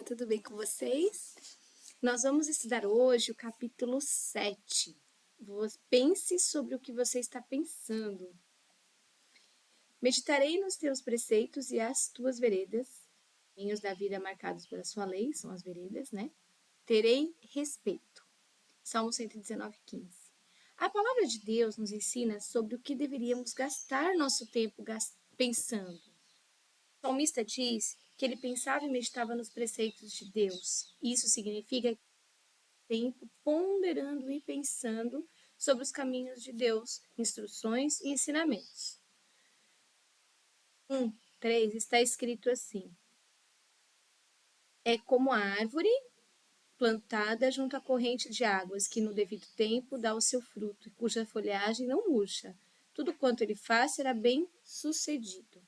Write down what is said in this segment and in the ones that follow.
tudo bem com vocês? Nós vamos estudar hoje o capítulo 7. Pense sobre o que você está pensando. Meditarei nos teus preceitos e as tuas veredas, caminhos da vida marcados pela sua lei, são as veredas, né? Terei respeito. Salmo 119, 15. A palavra de Deus nos ensina sobre o que deveríamos gastar nosso tempo pensando. O salmista diz que ele pensava e meditava nos preceitos de Deus. Isso significa tempo ponderando e pensando sobre os caminhos de Deus, instruções e ensinamentos. 3 está escrito assim: é como a árvore plantada junto à corrente de águas, que no devido tempo dá o seu fruto, e cuja folhagem não murcha. Tudo quanto ele faz será bem sucedido.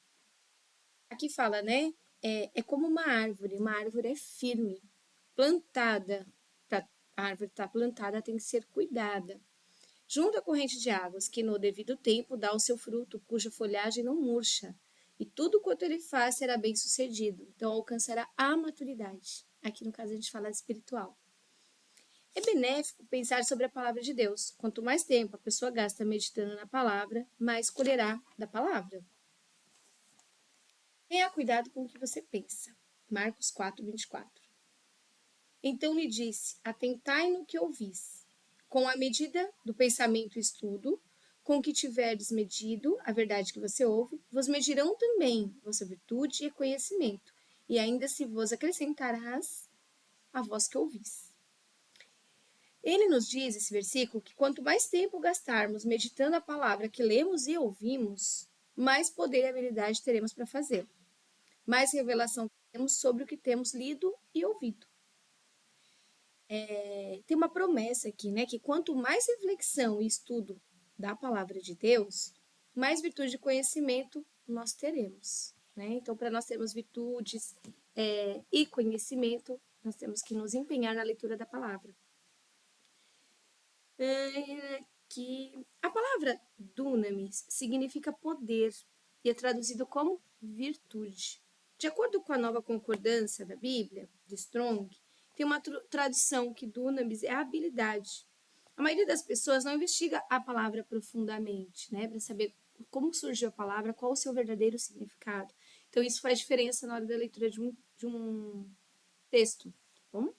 Aqui fala, né? É como uma árvore é firme, plantada. A árvore está plantada, tem que ser cuidada. Junto à corrente de águas, que no devido tempo dá o seu fruto, cuja folhagem não murcha. E tudo quanto ele faz será bem sucedido. Então alcançará a maturidade. Aqui no caso a gente fala espiritual. É benéfico pensar sobre a palavra de Deus. Quanto mais tempo a pessoa gasta meditando na palavra, mais colherá da palavra. Tenha cuidado com o que você pensa. Marcos 4, 24. Então lhe disse: atentai no que ouvis. Com a medida do pensamento e estudo, com que tiverdes medido a verdade que você ouve, vos medirão também vossa virtude e conhecimento, e ainda se vos acrescentarás a vós que ouvis. Ele nos diz, esse versículo, que quanto mais tempo gastarmos meditando a palavra que lemos e ouvimos, mais poder e habilidade teremos para fazer. Mais revelação teremos sobre o que temos lido e ouvido. Tem uma promessa aqui, né? Que quanto mais reflexão e estudo da palavra de Deus, mais virtude e conhecimento nós teremos, né? Então, para nós termos virtudes e conhecimento, nós temos que nos empenhar na leitura da palavra. Que a palavra dunamis significa poder e é traduzido como virtude. De acordo com a nova concordância da Bíblia, de Strong, tem uma tradução que dunamis é habilidade. A maioria das pessoas não investiga a palavra profundamente, né, para saber como surgiu a palavra, qual o seu verdadeiro significado. Então, isso faz diferença na hora da leitura de um texto, tá bom?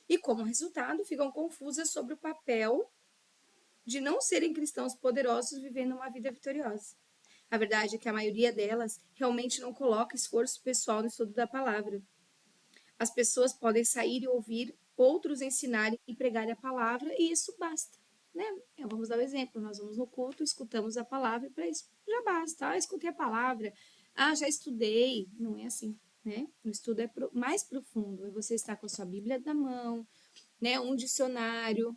E, como resultado, ficam confusas sobre o papel de não serem cristãos poderosos vivendo uma vida vitoriosa. A verdade é que a maioria delas realmente não coloca esforço pessoal no estudo da palavra. As pessoas podem sair e ouvir outros ensinarem e pregarem a palavra e isso basta, né? Vamos dar um exemplo, nós vamos no culto, escutamos a palavra e para isso já basta. Escutei a palavra, já estudei. Não é assim, né? O estudo é mais profundo, é você estar com a sua Bíblia na mão, né? Um dicionário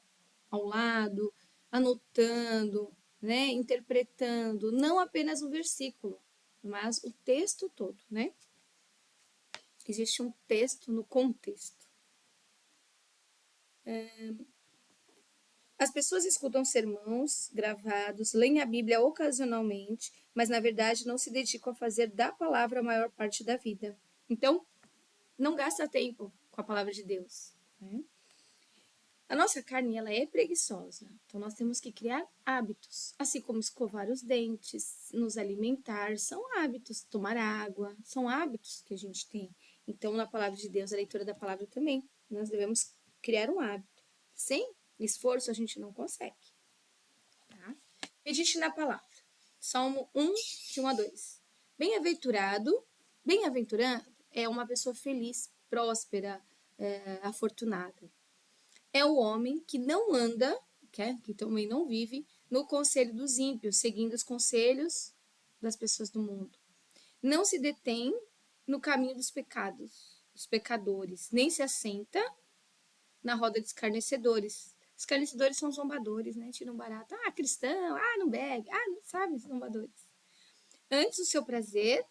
ao lado, anotando, né? Interpretando, não apenas o versículo, mas o texto todo, né? Existe um texto no contexto. As pessoas escutam sermãos gravados, leem a Bíblia ocasionalmente, mas na verdade não se dedicam a fazer da palavra a maior parte da vida. Então, não gasta tempo com a palavra de Deus, né? A nossa carne, ela é preguiçosa, então nós temos que criar hábitos, assim como escovar os dentes, nos alimentar, são hábitos, tomar água, são hábitos que a gente tem. Então, na palavra de Deus, a leitura da palavra também, nós devemos criar um hábito. Sem esforço, a gente não consegue. Tá? Medite na palavra. Salmo 1, de 1 a 2. Bem-aventurado é uma pessoa feliz, próspera, afortunada. É o homem que não anda, que também não vive, no conselho dos ímpios, seguindo os conselhos das pessoas do mundo. Não se detém no caminho dos pecadores, nem se assenta na roda de escarnecedores. Escarnecedores são zombadores, né? Tiram barato. Cristão, não bebe, não sabe, zombadores. Antes, o seu prazer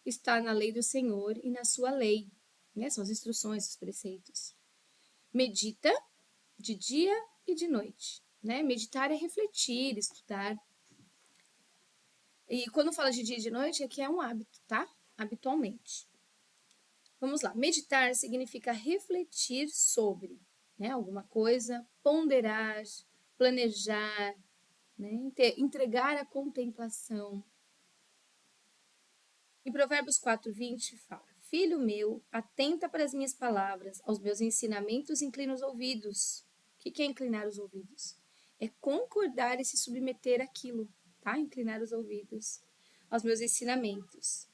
está na lei do Senhor e na sua lei, né? São as instruções, os preceitos. Medita de dia e de noite, né? Meditar é refletir, estudar. E quando fala de dia e de noite, é que é um hábito, tá? Habitualmente. Vamos lá. Meditar significa refletir sobre, né, alguma coisa, ponderar, planejar, né, entregar a contemplação. Em Provérbios 4:20 fala: Filho meu, atenta para as minhas palavras, aos meus ensinamentos inclina os ouvidos. O que é inclinar os ouvidos? É concordar e se submeter àquilo, tá? Inclinar os ouvidos aos meus ensinamentos.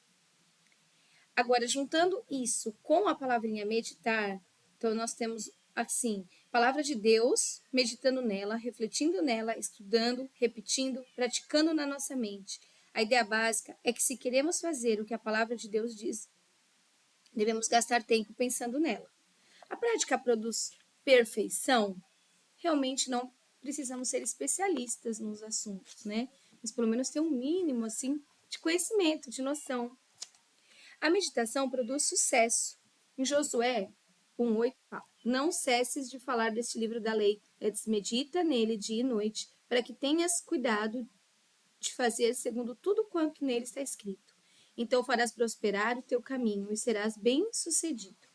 Agora, juntando isso com a palavrinha meditar, então nós temos assim, palavra de Deus, meditando nela, refletindo nela, estudando, repetindo, praticando na nossa mente. A ideia básica é que se queremos fazer o que a palavra de Deus diz, devemos gastar tempo pensando nela. A prática produz perfeição? Realmente não precisamos ser especialistas nos assuntos, né? Mas pelo menos ter um mínimo assim de conhecimento, de noção. A meditação produz sucesso. Em Josué 1:8 fala: Não cesses de falar deste livro da lei, antes medita nele dia e noite, para que tenhas cuidado de fazer segundo tudo quanto nele está escrito. Então farás prosperar o teu caminho e serás bem-sucedido.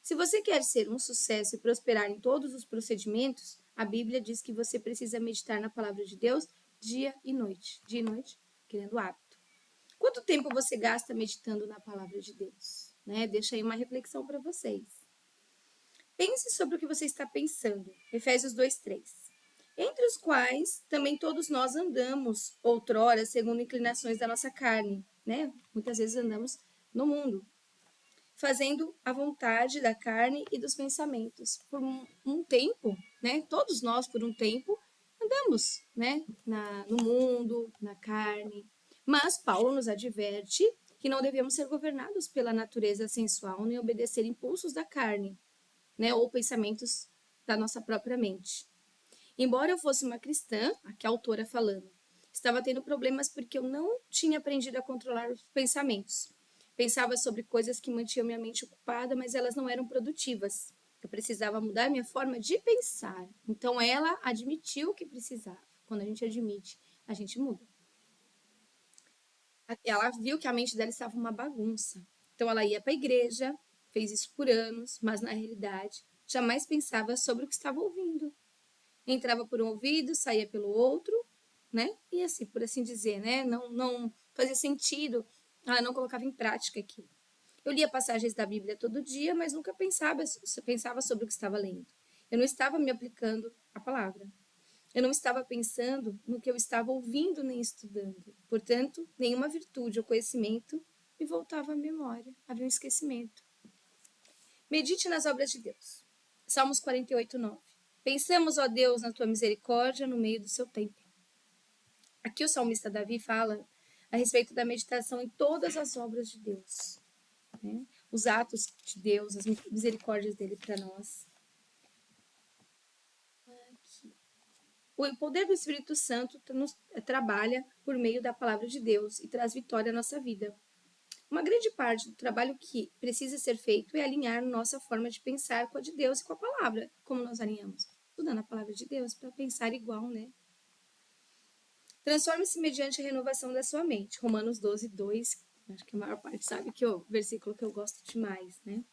Se você quer ser um sucesso e prosperar em todos os procedimentos, a Bíblia diz que você precisa meditar na palavra de Deus dia e noite. Dia e noite, criando hábito. Quanto tempo você gasta meditando na palavra de Deus? Né? Deixa aí uma reflexão para vocês. Pense sobre o que você está pensando. Efésios 2:3. Entre os quais também todos nós andamos, outrora, segundo inclinações da nossa carne. Né? Muitas vezes andamos no mundo, fazendo a vontade da carne e dos pensamentos. Por um tempo, né? Todos nós, por um tempo, andamos, né? No mundo, na carne. Mas Paulo nos adverte que não devemos ser governados pela natureza sensual nem obedecer impulsos da carne, né? Ou pensamentos da nossa própria mente. Embora eu fosse uma cristã, aqui a autora falando, estava tendo problemas porque eu não tinha aprendido a controlar os pensamentos. Pensava sobre coisas que mantinham minha mente ocupada, mas elas não eram produtivas. Eu precisava mudar minha forma de pensar. Então ela admitiu que precisava. Quando a gente admite, a gente muda. Ela viu que a mente dela estava uma bagunça. Então ela ia para a igreja, fez isso por anos, mas na realidade jamais pensava sobre o que estava ouvindo. Entrava por um ouvido, saía pelo outro, né? E assim, por assim dizer, né? Não fazia sentido, ela não colocava em prática aquilo. Eu lia passagens da Bíblia todo dia, mas nunca pensava sobre o que estava lendo. Eu não estava me aplicando a palavra. Eu não estava pensando no que eu estava ouvindo nem estudando. Portanto, nenhuma virtude ou conhecimento me voltava à memória. Havia um esquecimento. Medite nas obras de Deus. Salmos 48:9. Pensamos, ó Deus, na tua misericórdia no meio do seu templo. Aqui o salmista Davi fala a respeito da meditação em todas as obras de Deus, né? Os atos de Deus, as misericórdias dele para nós. Aqui. O poder do Espírito Santo trabalha por meio da palavra de Deus e traz vitória à nossa vida. Uma grande parte do trabalho que precisa ser feito é alinhar nossa forma de pensar com a de Deus e com a palavra. Como nós alinhamos? Estudando a palavra de Deus para pensar igual, né? Transforme-se mediante a renovação da sua mente. Romanos 12:2. Acho que a maior parte sabe que é o versículo que eu gosto demais, né?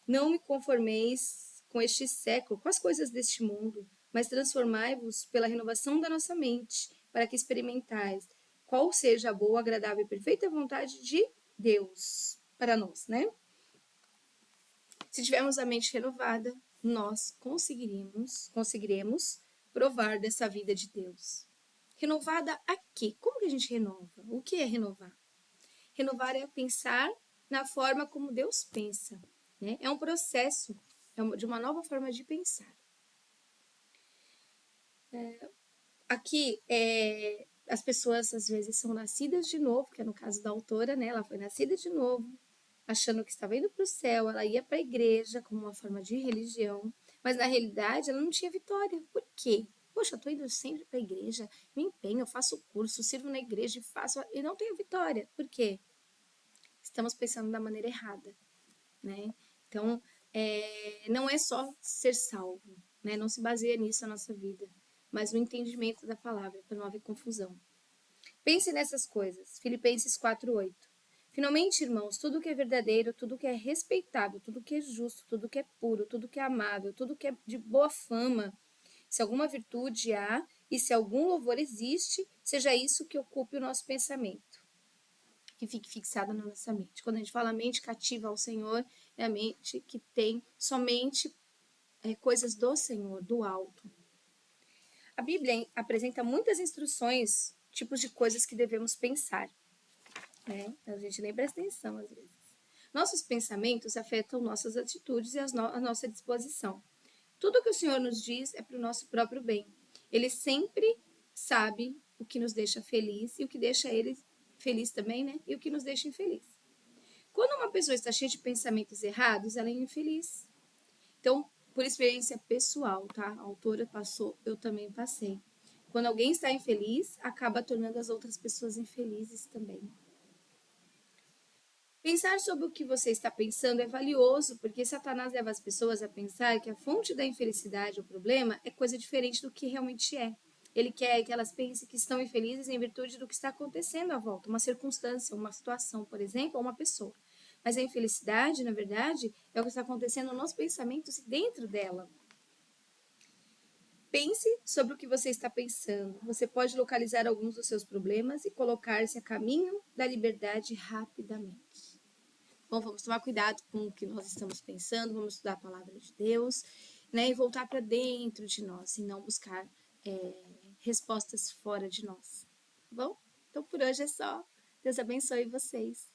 Não me conformeis com este século, com as coisas deste mundo, mas transformai-vos pela renovação da nossa mente, para que experimentais qual seja a boa, agradável e perfeita vontade de Deus para nós, né? Se tivermos a mente renovada, nós conseguiremos provar dessa vida de Deus. Renovada a quê? Como que a gente renova? O que é renovar? Renovar é pensar na forma como Deus pensa, né? É um processo de uma nova forma de pensar. Aqui, as pessoas às vezes são nascidas de novo, que é no caso da autora, né? Ela foi nascida de novo, achando que estava indo para o céu, ela ia para a igreja como uma forma de religião, mas na realidade ela não tinha vitória. Por quê? Poxa, eu estou indo sempre para a igreja, me empenho, eu faço curso, sirvo na igreja e não tenho vitória. Por quê? Estamos pensando da maneira errada, né? Então, não é só ser salvo, né? Não se baseia nisso a nossa vida, mas no entendimento da palavra, para não haver confusão. Pense nessas coisas. Filipenses 4:8. Finalmente, irmãos, tudo que é verdadeiro, tudo que é respeitável, tudo que é justo, tudo que é puro, tudo que é amável, tudo que é de boa fama, se alguma virtude há e se algum louvor existe, seja isso que ocupe o nosso pensamento, que fique fixado na nossa mente. Quando a gente fala mente cativa ao Senhor, é a mente que tem somente coisas do Senhor, do alto. A Bíblia apresenta muitas instruções, tipos de coisas que devemos pensar, né? A gente nem presta atenção às vezes. Nossos pensamentos afetam nossas atitudes e a nossa disposição. Tudo que o Senhor nos diz é para o nosso próprio bem. Ele sempre sabe o que nos deixa feliz e o que deixa ele feliz também, né? E o que nos deixa infeliz. Quando uma pessoa está cheia de pensamentos errados, ela é infeliz. Então, por experiência pessoal, tá? A autora passou, eu também passei. Quando alguém está infeliz, acaba tornando as outras pessoas infelizes também. Pensar sobre o que você está pensando é valioso, porque Satanás leva as pessoas a pensar que a fonte da infelicidade ou problema é coisa diferente do que realmente é. Ele quer que elas pensem que estão infelizes em virtude do que está acontecendo à volta, uma circunstância, uma situação, por exemplo, ou uma pessoa. Mas a infelicidade, na verdade, é o que está acontecendo nos pensamentos e dentro dela. Pense sobre o que você está pensando. Você pode localizar alguns dos seus problemas e colocar-se a caminho da liberdade rapidamente. Bom, vamos tomar cuidado com o que nós estamos pensando, vamos estudar a palavra de Deus, né? E voltar para dentro de nós, e não buscar respostas fora de nós. Tá bom? Então por hoje é só. Deus abençoe vocês.